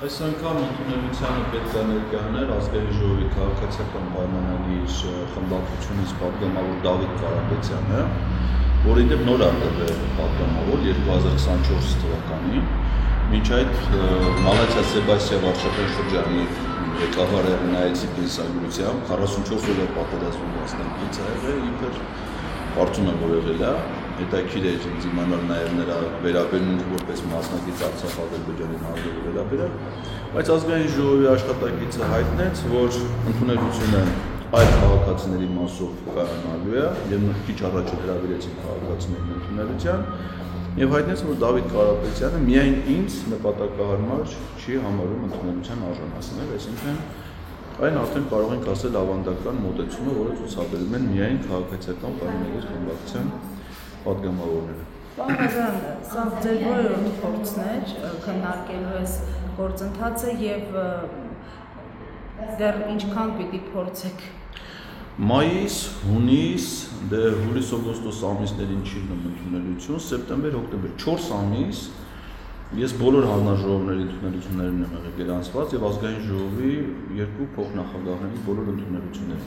Այս անգամ ընդունելությանը պետք է ներկայաներ ազգային ժողովի քաղաքացիական պայմանների խմբակցությունից պատգամավոր Դավիթ Կարապետյանը, որի դեպ նոր արտադրել պատգամավոր 2024 թվականին, մինչ այդ Մալաթիա Սեբաստիա վարչապետ շրջանի ղեկավար Նայեցի կենսագրությամբ 44 օրյա պատերազմի մասնակից է եղել, իբր կարծում եմ, որ եղել է, հետաքրքիր է ինձ իմանալ նաև նրա վերաբերմունքը որպես մասնակից Արցախ-Ադրբեջանի հարցերի վերաբերյալ, բայց ազգային ժողովի աշխատակիցը հայտնեց, որ ընդունելությունը այլ քաղաքացիների մասով կայանալու է, եւ քիչ առաջ հրավիրեցին քաղաքացիներին ընդունելության, եւ հայտնեց, որ Դավիթ Կարապետյանը միայն ինձ նպատակահարմար չի համարում ընդունելության արժանացնել, այսինքն այն արդեն կարող ենք ասել ավանդական մոտեցումը, որը ցուցաբերում են միայն քաղաքացիական պայմանների խմբակցության պատգամավորները։ Պարոն Ղազարյան, սա ձեր որևէ փորձն է քննարկելու այս գործընթացը եւ դեռ ինչքան պիտի փորձեք։ Մայիս, հունիս, հուլիս-օգոստոս ամիսներին չի ընդունելություն, սեպտեմբեր, հոկտեմբեր 4 ամիս ես բոլոր հանրաժողովների ընդունելություններն եմ եղել գրանցված եւ ազգային ժողովի երկու փոխնախագահների բոլոր ընդունելությունները։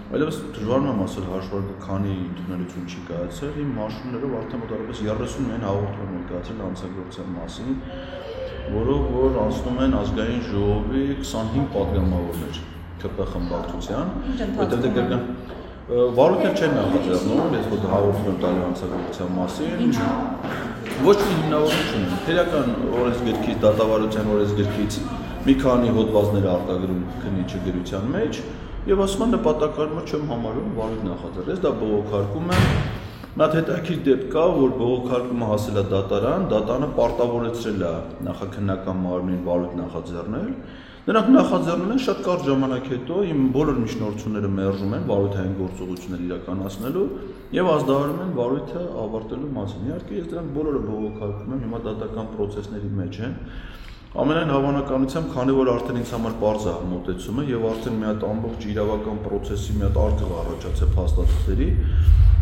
Այլևս դժվար եմ ասել հաշվարկը քանի ընդունելություն չի կայացել, իմ հաշվումներով արդեն մոտավորապես 30 հաղորդում են կայացել անցագործության մասին, որով որ անցնում են ազգային ժողովի 25 պատգամավորներ ԿՊ խմբակցության, հետո վարույթներ չեն նախաձեռնում, ես որ հաղորդում եմ տալու անցագործության մասին, ոչ մի հիմնավորություն չունեն, քրեական օրենսգրքից, դատավարության օրենսգրքից մի քանի հոդվածներ արտագրում քննիչի գրության մեջ եւ ասում են նպատակարարմար չեմ համարում վարույթ նախաձեռնել, ես դա բողոքարկում եմ, նա հետաքրքիր դեպք կա, որ բողոքարկումը հասել է դատարան, դատարանը պարտավորեցրել է նախաքննական մարմնին վարույթ նախաձեռնել, նրանք նախաձեռնել են շատ կարճ ժամանակ հետո իմ բոլոր միջնորդությունները մերժում են վարույթային գործողություններ իրականացնելու եւ ազդարարում են վարույթը ավարտելու մասին։ Իհարկե ես դրանք բոլորը բողոքարկում եմ, հիմա դատական process-ների մեջ են։ Ամենայն հավանականությամբ, քանի որ արդեն ինձ համար պարզ է մոտեցումը եւ արդեն մի հատ ամբողջ իրավական process-ի մի հատ արկղ առաջացել փաստաթղթերի,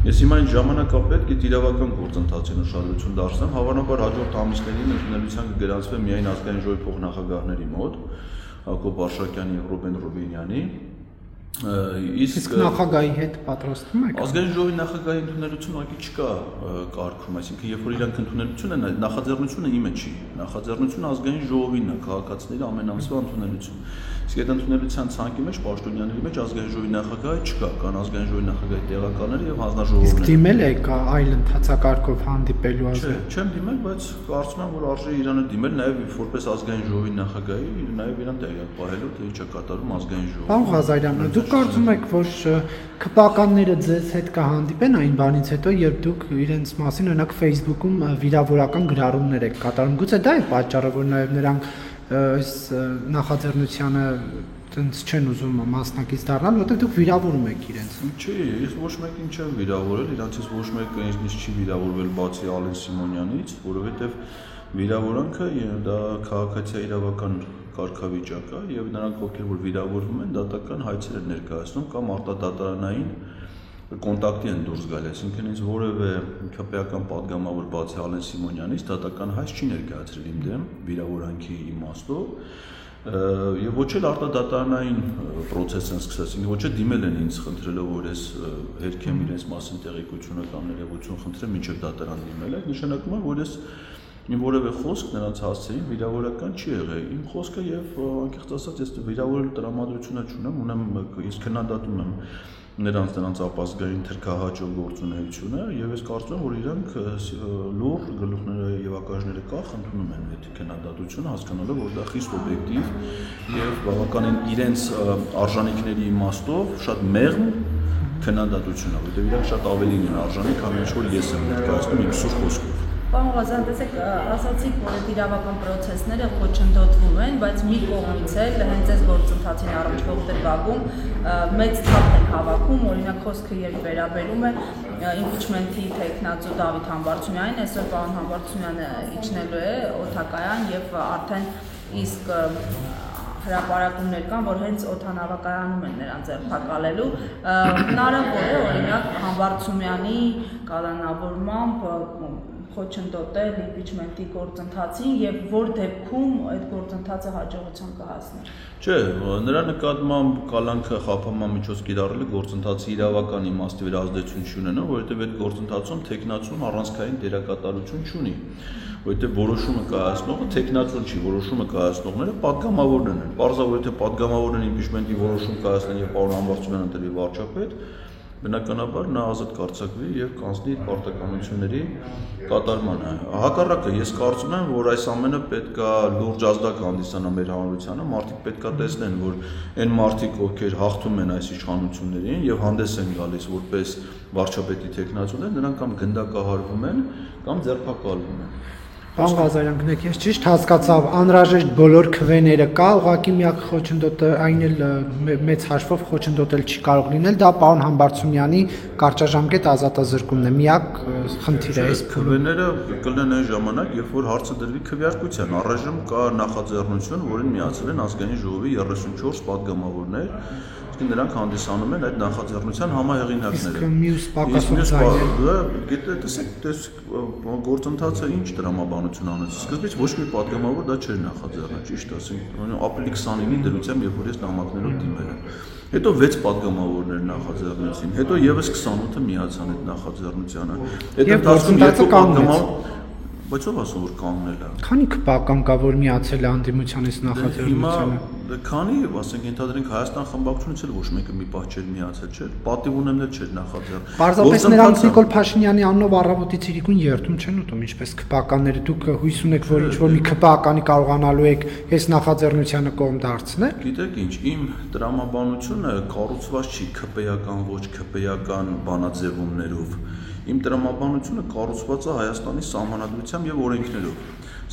ես հիմա այն ժամանակապետք այդ իրավական գործընթացին ուշադրություն դարձնեմ, հավանաբար հաջորդ ամիսներին ընդունելության կգրանցվի միայն ազգային ժողովի փոխնախագահների մոտ, Հակոբ Արշակյանի եւ Ռուբեն Ռուբինյանի, իսկ նախագահի հետ պատրաստվում եք։ Ազգային ժողովի նախագահի ընդունելությունը ուղղակի չկա կարգում, այսինքն երբ որ իրանք ընդունելություն են, նախաձեռնությունը իմը չի, նախաձեռնությունը ազգային ժողովինն է, քաղաքացիների ամեն ամսվա ընդունելություն։ Իսկ այդ ընդունելության ցանկի մեջ պաշտոնյաների մեջ ազգային ժողովի նախագահը չկա, կան ազգային ժողովի նախագահի տեղականները եւ հանձնաժողովները։ Իսկ դիմել եք այլ ընթացակարգով հանդիպելու ազգային։ Չեմ դիմել, բայց կարծում եմ, որ արժի իրանը դիմել նաեւ որպես ազգային ժողովի նախագահի, նաեւ իրան տեղյակ պահելու, թե ինչ է կատարում ազգային ժողովը։ Պարոն Ղազարյան, դուք կարծում եք, որ ԿՊԱ-կանները ձեզ հետ կհանդիպեն այն բանից հետո, երբ դուք իրենց մասին օրինակ Facebook-ում վիրավորական գրառումներ եք կատարում։ Գուցե դա է պատճառը, որ նաեւ նրանք այս նախաձեռնությանը տենց չեն ուզում մասնակից դառնալ, որտեղ դուք վիրավորում եք իրենց։ Չի, ես ոչ մեկին չեմ վիրավորել, իրանցից ոչ մեկը ինձ չի վիրավորվել բացի Ալեն Սիմոնյանից, որովհետև վիրավորանքը դա քաղաքացիական իրավական կարգավիճակ է եւ նրանք ովքեր որ վիրավորվում են դատական հայցեր են ներկայացնում կամ արտադատարանային կոնտակտի են դուրս գալիս, այսինքն ինձ որևէ ԿՊԱ-ական պատգամավոր բացի Ալեն Սիմոնյանից դատական հայց չի ներկայացրել իմ դեմ վիրավորանքի իմաստով եւ ոչ էլ արտադատարանային process են սկսեցին, ոչ էլ դիմել են ինձ խնդրելով որ ես հերքեմ իրենց մասին տեղեկությունը կամ ներողություն խնդրեմ մինչեւ դատարան դիմել, այդ նշանակում է որ ես իմ որևէ խոսք նրանց հասցեին վիրավորական չի եղել, իմ խոսքը եւ անկեղծ ասած ես վիրավորելու տրամադրությունը չունեմ, ես քննադատում եմ նրանց ապազգային թրքահաճո գործունեությունը եւ ես կարծում եմ որ իրանք լուր գլուխները եւ ակաժները կախ ընդունում են այդ քննադատությունը հասկանալով որ դա խիստ օբյեկտիվ եւ բավականին իրենց արժանինքների իմաստով շատ մեղմ քննադատություն է, որտեղ իրանք շատ ավելին են արժանի, քան ինչ որ ես եմ ներկայացնում իմ սուր խոսքով։ Պարոն Ղազարյան, տեսեք, ասացիք, որ այդ իրավական process-ները խոչընդոտվում են, բայց մի կողմից էլ հենց այս գործընթացին առնչվող դեպքում մեծ թափ են հավաքում, օրինակ խոսքը երբ վերաբերում է impeachment-ի տեխնացու Դավիթ Համբարձումյանին, այսօր պարոն Համբարձումյանը իջնելու է օդակայան եւ արդեն իսկ հրապարակումներ կան, որ հենց օդանավակայանում են նրան ձերբակալելու, հնարավոր է օրինակ Համբարձումյանի կալանավորմամբ խոչընդոտել impeachment-ի գործընթացին եւ որ դեպքում այդ գործընթացը հաջողության կհասնի։ Չէ, նրա նկատմամբ կալանքը խափանման միջոց կիրառելը գործընթացի իրավական իմաստի վրա ազդեցություն չունենա, որովհետեւ այդ գործընթացում տեխնացուն առանցքային դերակատարություն չունի, որովհետեւ որոշումը կայացնողը տեխնացուն չի, որոշումը կայացնողները պատգամավորներն են։ Պարզապես թե պատգամավորներն impeachment-ի որոշում կայացնեն եւ պարոն Համբարձումյանը ընտրվի վարչապետ, բնականաբար նա ազատ կարձակվի եւ կանցնի իր պարտականությունների կատարմանը։ Հակառակը ես կարծում եմ, որ այս ամենը պետքա լուրջ ազդակ հանդիսանա մեր հանրությանը, մարդիկ պետքա տեսնեն, որ այն մարդիկ, ովքեր հաղթում են այս իշխանություններին եւ հանդես են գալիս որպես վարչապետի տեխնացուներ, նրանք կամ գնդակահարվում են, կամ ձերբակալվում են։ Պարոն Ղազարյան, գնեք, ես ճիշտ հասկացա, անհրաժեշտ բոլոր քվեները կա, ուղղակի միակ խոչընդոտը այն էլ մեծ հաշվով խոչընդոտել չի կարող լինել, դա պարոն Համբարձումյանի կարճաժամկետ ազատազրկումն է, միակ խնդիրը այս քվեները կլինեն այն ժամանակ, երբ որ հարցը դրվի քվեարկության, առայժմ կա նախաձեռնություն, որին միացել են ազգային ժողովի 34 պատգամավորներ, նրանք հանդիսանում են այդ նախաձեռնության համահեղինակները։ Իսկ մյուս պակասությունները տեսեք, գործընթացը ինչ տրամաբանություն անեց։ Սկզբից ոչ մի պատգամավոր դա չէր նախաձեռնել, ճիշտ ասենք, ապրիլի 29-ի դրությամբ, երբ որ ես նամակներով դիմել եմ։ Հետո 6 պատգամավորներ նախաձեռնեցին, հետո եւս 28-ը միացան այդ նախաձեռնությանը։ Այդ ընթացքում 2 պատգամավոր Բայց ով ասում որ կանգնել է։ Քանի քպական կա որ միացել է անդիմության այս նախաձեռնությանը։ Քանի, ասենք, ենթադրենք Հայաստան խմբակցությունից էլ ոչ մեկը մի պահ չէր միացել, չէ՞։ Պատիվ ունենալ չէր նախաձեռնել։ Պարզապես նրանք Նիկոլ Փաշինյանի անունով առավոտի ցիրիկուն երթում չեն ուտում, ինչպես քպականները։ Դուք հույս ունեք, որ ինչ-որ մի քպականի կարողանալու եք այս նախաձեռնությանը կողմ դարձնել։ Գիտեք ինչ, իմ տրամաբանությունը կառուցված չի քպեական ոչ քպեական բանաձևումներով։ Իմ տրամաբանությունը կառուցված է Հայաստանի սահմանադրությամբ եւ օրենքներով։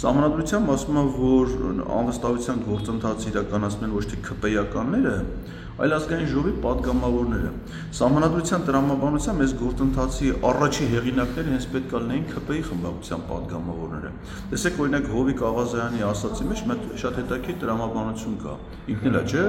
Սահմանադրությամբ ասում է, որ անվստահության գործընթացը իրականացնեն ոչ թե քպեականները, այլ ազգային ժողովի պատգամավորները։ Սահմանադրության տրամաբանությամբ այս գործընթացի առաջի հեղինակները հենց պետք է լինեին ՔՊ-ի խմբակցության պատգամավորները։ Տեսեք, օրինակ Հովիկ Աղազարյանի ասացի մեջ շատ հետաքրքիր տրամաբանություն կա։ Ինքն էլ է, չէ,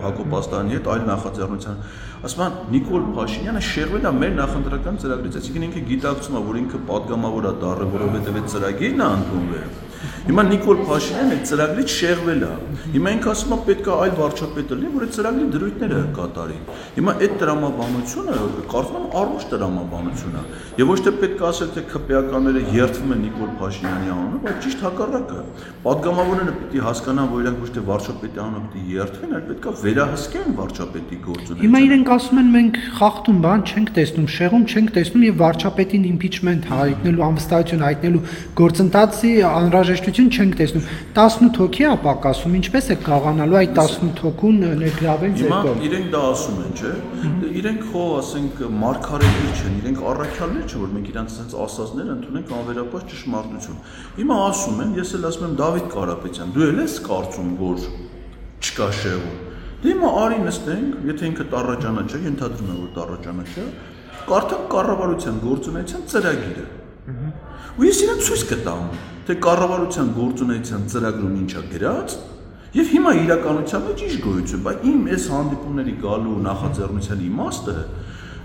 Հակոբ Աստարյանի հետ այլ նախաձեռնության։ Ասում են Նիկոլ Փաշինյանը շեղվել է մեր նախընտրական ծրագրից, այսինքն ինքը գիտակցում է, որ ինքը պատգամավոր է դառը, որովհետև այդ ծրագիրն է ընդունվել։ Հիմա Նիկոլ Փաշինյանը այդ ծրագրից շեղվել է։ Հիմա ինքը ասում է պետք է այլ վարչապետ լինի, որ այդ ծրագրի դրույթները կատարի։ Հիմա այդ տրամաբանությունը, կարծում եմ, առողջ տրամաբանություն է։ Եվ ոչ թե պետք է ասել, թե քպեականները երթվում են Նիկոլ Փաշինյանի անունով, այլ ճիշտ հակառակը։ Պատգամավորները պիտի հասկանան, որ իրանք ոչ թե վարչապետի անունով պիտի երթվեն, այլ պետք է վերահսկեն վարչապետի գործունեությունը։ Հիմա իրենք ասում են մենք խախտում բան չենք տեսնում, շեղում չենք տեսնում եւ վարչապետին impeachment հայտնելու, անվստահություն հայտնելու գործընթացի անհրաժեշտություն չենք տեսնում։ 18 հոգի է պակասում, ինչպես է կարողանալու այդ 18 հոգուն ներգրավել ձեր կողմ։ Հիմա իրենք դա ասում են, չէ՞։ Իրենք խո, ասենք, մարգարեներ չեն, իրենք առաքյալներ չէ, որ մենք իրանց sense ասածներ ընդունենք անվերապաշտ ճշմարտություն։ Հիմա ասում են, ես էլ ասում եմ Դավիթ Կարապետյան, դու էլ ես կարծում, որ չկա շեղում։ Դե հիմա արի նստենք, եթե ինքը տառաջանա չէ, ենթադրում եմ որ տառաջանա չէ, կարդանք կառավարության գործունեության ծրագիրը։ Ու ես իրեն ցույց կտամ, թե կառավարության գործունեության ծրագրում ինչա գրած, եւ հիմա իրականության մեջ ինչ գոյություն, բայց իմ այս հանդիպումների գալու նախաձեռնության իմաստը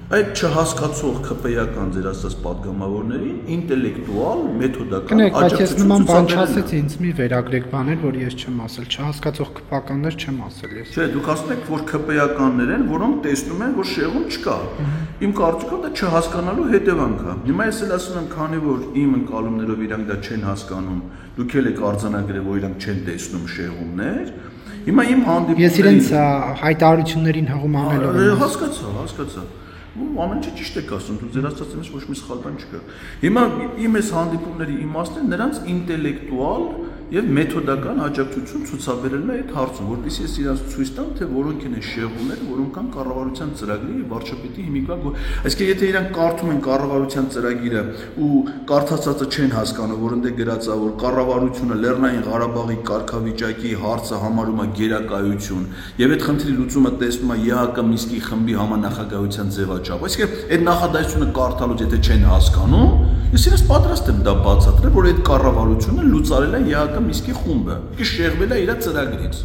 այդ չհասկացող քպեական ձեր ասած պատգամավորներին ինտելեկտուալ մեթոդական աջակցություն նման բան չասեցի, ինձ մի վերագրեք բաներ, որ ես չեմ ասել, չհասկացող քպականներ չեմ ասել ես։ Չէ, դուք ասում եք, որ քպեականներ են, որոնք տեսնում են, որ շեղում չկա։ Իմ կարծիքով դա չհասկանալու հետևանք է։ Հիմա ես էլ ասում եմ, քանի որ իմ ընկալումներով իրանք դա չեն հասկանում, դուք էլ եք արձանագրել, որ իրանք չեն տեսնում շեղումներ, հիմա իմ հանդիպումների Ես իրենց հայտարարություններին հղում անելով հասկացա։ Ամեն ինչ ճիշտ եք ասում, դու ձեր ասածից մեջ ոչ մի սխալ բան չկա։ Հիմա իմ այս հանդիպումների իմաստը նրանց ինտելեկտուալ եւ մեթոդական աջակցություն ցուցաբերելն է այդ հարցում, որովհետեւ ես իրանց ցույց տամ, թե որոնք են շեղումները, որոնք կան կառավարության ծրագրի եւ վարչապետի հիմիկվա։ Այսինքն եթե իրանք կարդում են կառավարության ծրագիրը ու կարդացածը չեն հասկանում, որ ընդ է գրած է, որ կառավարությունը Լեռնային Ղարաբաղի կարգավիճակի հարցը համարում է գերակայություն եւ այդ խնդրի լուծումը տեսնում է ԵԱԿ Մինսկի խմբի համանախագահության ձևաչափ։ Այսինքն այդ նախադասությունը կարդալուց եթե չեն հասկանում, ես իրենց պատրաստ եմ դա բացատրել, որ այդ կառավարությունը լուծարել է ԵԱԿ Մինսկի խումբը, շեղվել է իր ծրագրից։